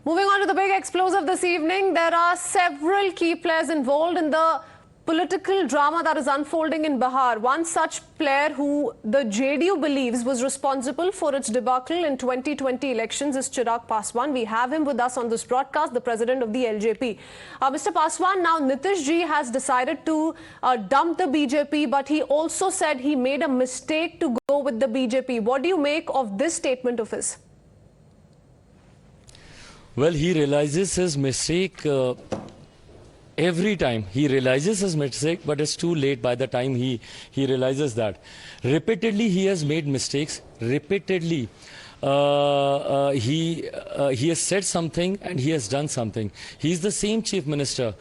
Moving on to the big explosive this evening, there are several key players involved in the political drama that is unfolding in Bihar. One such player who the JDU believes was responsible for its debacle in 2020 elections is Chirag Paswan. We have him with us on this broadcast, the president of the LJP. Mr. Paswan, now Nitish ji has decided to dump the BJP, but he also said he made a mistake to go with the BJP. What do you make of this statement of his? Well, he realizes his mistake every time. He realizes his mistake, but it's too late by the time he realizes that. Repeatedly, he has made mistakes. Repeatedly, he has said something and he has done something. He's the same chief minister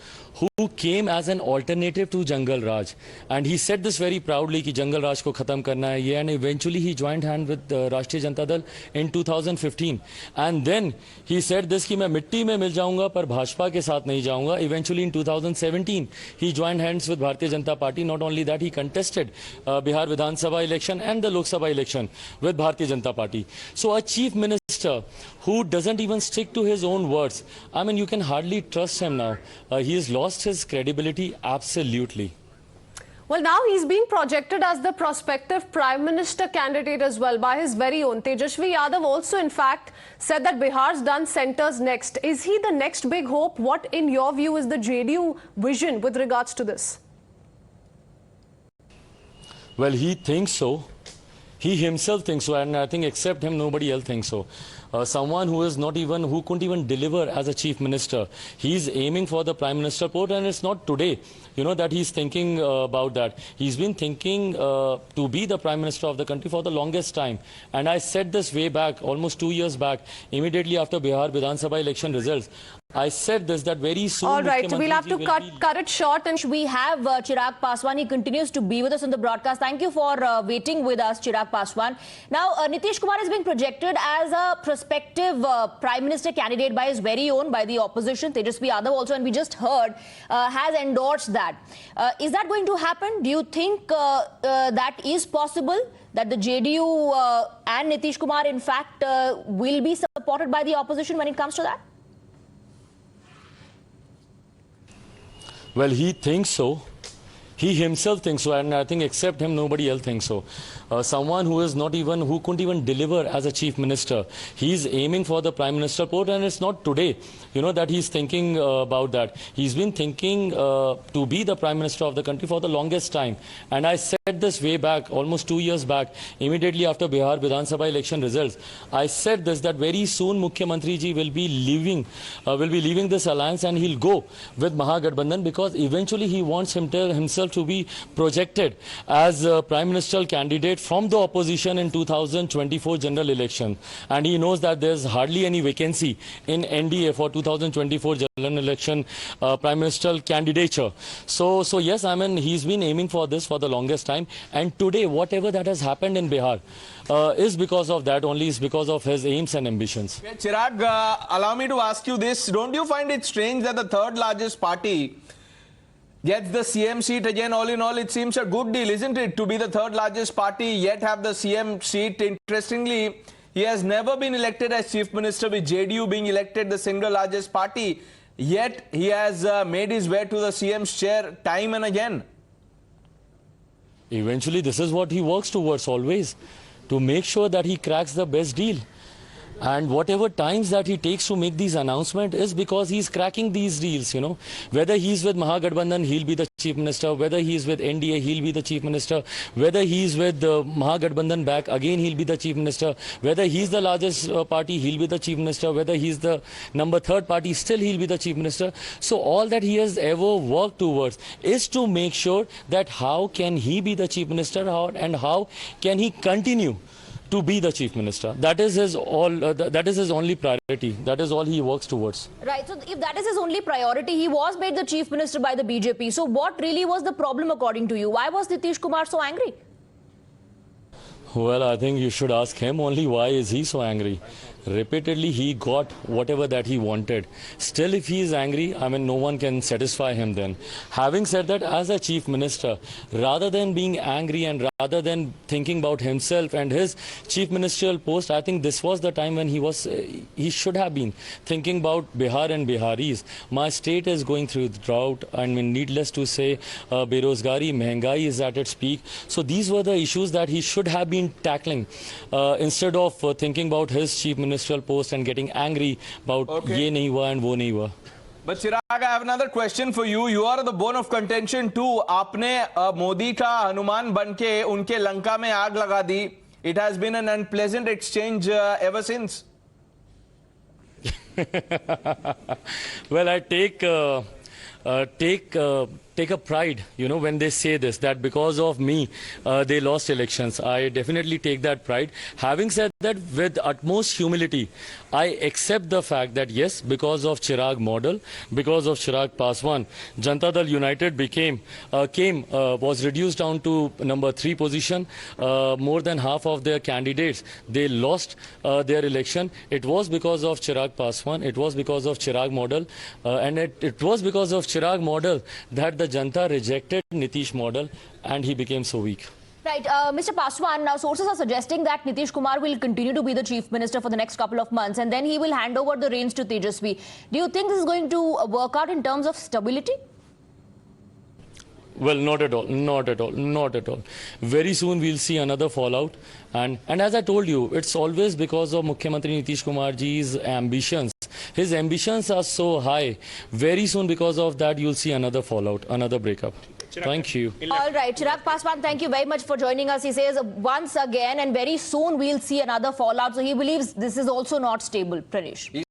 who came as an alternative to Jungle Raj, and he said this very proudly कि Jungle Raj को खत्म करना है ये, and eventually he joined hand with राष्ट्रीय Janata Dal in 2015, and then he said this कि मैं मिट्टी में मिल जाऊंगा पर भाजपा के साथ नहीं जाऊंगा. Eventually in 2017 he joined hands with Bharatiya Janata Party. Not only that, he contested Bihar Vidhan Sabha election and the Lok Sabha election with Bharatiya Janata Party. So a chief minister who doesn't even stick to his own words, I mean, you can hardly trust him now. He has lost his credibility absolutely. Well, now he's being projected as the prospective Prime Minister candidate as well by his very own. Tejashwi Yadav also, in fact, said that Bihar's done centers next. Is he the next big hope? What, in your view, is the JDU vision with regards to this? Well, he thinks so. He himself thinks so, and I think except him, nobody else thinks so. Someone who couldn't even deliver as a chief minister. He's aiming for the prime minister post, and it's not today, that he's thinking about that. He's been thinking to be the prime minister of the country for the longest time. And I said this way back, almost 2 years back, immediately after Bihar Vidhan Sabha election results. I said this, that very soon... All right, we'll have to cut it short. And we have Chirag Paswan. He continues to be with us on the broadcast. Thank you for waiting with us, Chirag Paswan. Now, Nitish Kumar is being projected as a prospective Prime Minister candidate by his very own, by the opposition. Tejashwi Yadav also, and we just heard, has endorsed that. Is that going to happen? Do you think that is possible? That the JDU and Nitish Kumar, in fact, will be supported by the opposition when it comes to that? Well, he thinks so. He himself thinks so, and I think except him, nobody else thinks so. Someone who couldn't even deliver as a chief minister. He's aiming for the prime minister post, and it's not today, that he's thinking about that. He's been thinking to be the prime minister of the country for the longest time. And I said this way back, almost 2 years back, immediately after Bihar Vidhan Sabha election results. I said this, that very soon Mukhyamantri ji will be leaving this alliance, and he'll go with Mahagathbandhan, because eventually he wants himself to be projected as a prime ministerial candidate from the opposition in 2024 general election. And he knows that there's hardly any vacancy in NDA for 2024 general election prime ministerial candidature. So yes, I mean, he's been aiming for this for the longest time. And today, whatever that has happened in Bihar is because of that only, is because of his aims and ambitions. Chirag, allow me to ask you this. Don't you find it strange that the third largest party gets the CM seat again? All in all, it seems a good deal, isn't it, to be the third largest party, yet have the CM seat. Interestingly, he has never been elected as chief minister, with JDU being elected the single largest party, yet he has made his way to the CM's chair time and again. Eventually, this is what he works towards always, to make sure that he cracks the best deal. And whatever times that he takes to make these announcements is because he's cracking these deals, Whether he's with Mahagathbandhan, he'll be the chief minister. Whether he's with NDA, he'll be the chief minister. Whether he's with Mahagathbandhan back, again he'll be the chief minister. Whether he's the largest party, he'll be the chief minister. Whether he's the number 3rd party, still he'll be the chief minister. So all that he has ever worked towards is to make sure that how can he be the chief minister, and how can he continue to be the chief minister. That is his only priority. That is all he works towards. Right. So if that is his only priority, he was made the chief minister by the BJP. So what really was the problem according to you? Why was Nitish Kumar so angry? Well, I think you should ask him only why is he so angry. repeatedly he got whatever that he wanted. Still, if he is angry, I mean, no one can satisfy him then. Having said that, as a chief minister, rather than being angry and rather than thinking about himself and his chief ministerial post, I think this was the time when he should have been thinking about Bihar and Biharis. My state is going through drought. I mean, needless to say, berozgari, mehengai is at its peak. So these were the issues that he should have been tackling instead of thinking about his chief ministerial post and getting angry about ye nahi hua and wo nahi hua. But Chirag, I have another question for you. You are the bone of contention too. आपने मोदी का हनुमान बनके उनके लंका में आग लगा दी. It has been an unpleasant exchange ever since. Well, I take a pride, you know, when they say this, that because of me, they lost elections. I definitely take that pride. Having said that, with utmost humility, I accept the fact that yes, because of Chirag model, because of Chirag Paswan, Janata Dal United was reduced down to number 3 position. More than half of their candidates, they lost their election. It was because of Chirag Paswan. It was because of Chirag model. And it was because of Chirag model that the Janata rejected Nitish model and he became so weak. Right, Mr. Paswan, now sources are suggesting that Nitish Kumar will continue to be the chief minister for the next couple of months and then he will hand over the reins to Tejashwi. Do you think this is going to work out in terms of stability? Well, not at all, not at all, not at all. Very soon we'll see another fallout. And as I told you, it's always because of Mukhyamantri Nitish Kumar ji's ambitions. His ambitions are so high. Very soon because of that, you'll see another fallout, another breakup. Thank you. All right, Chirag Paswan, thank you very much for joining us. He says once again and very soon we'll see another fallout. So he believes this is also not stable, Pranesh.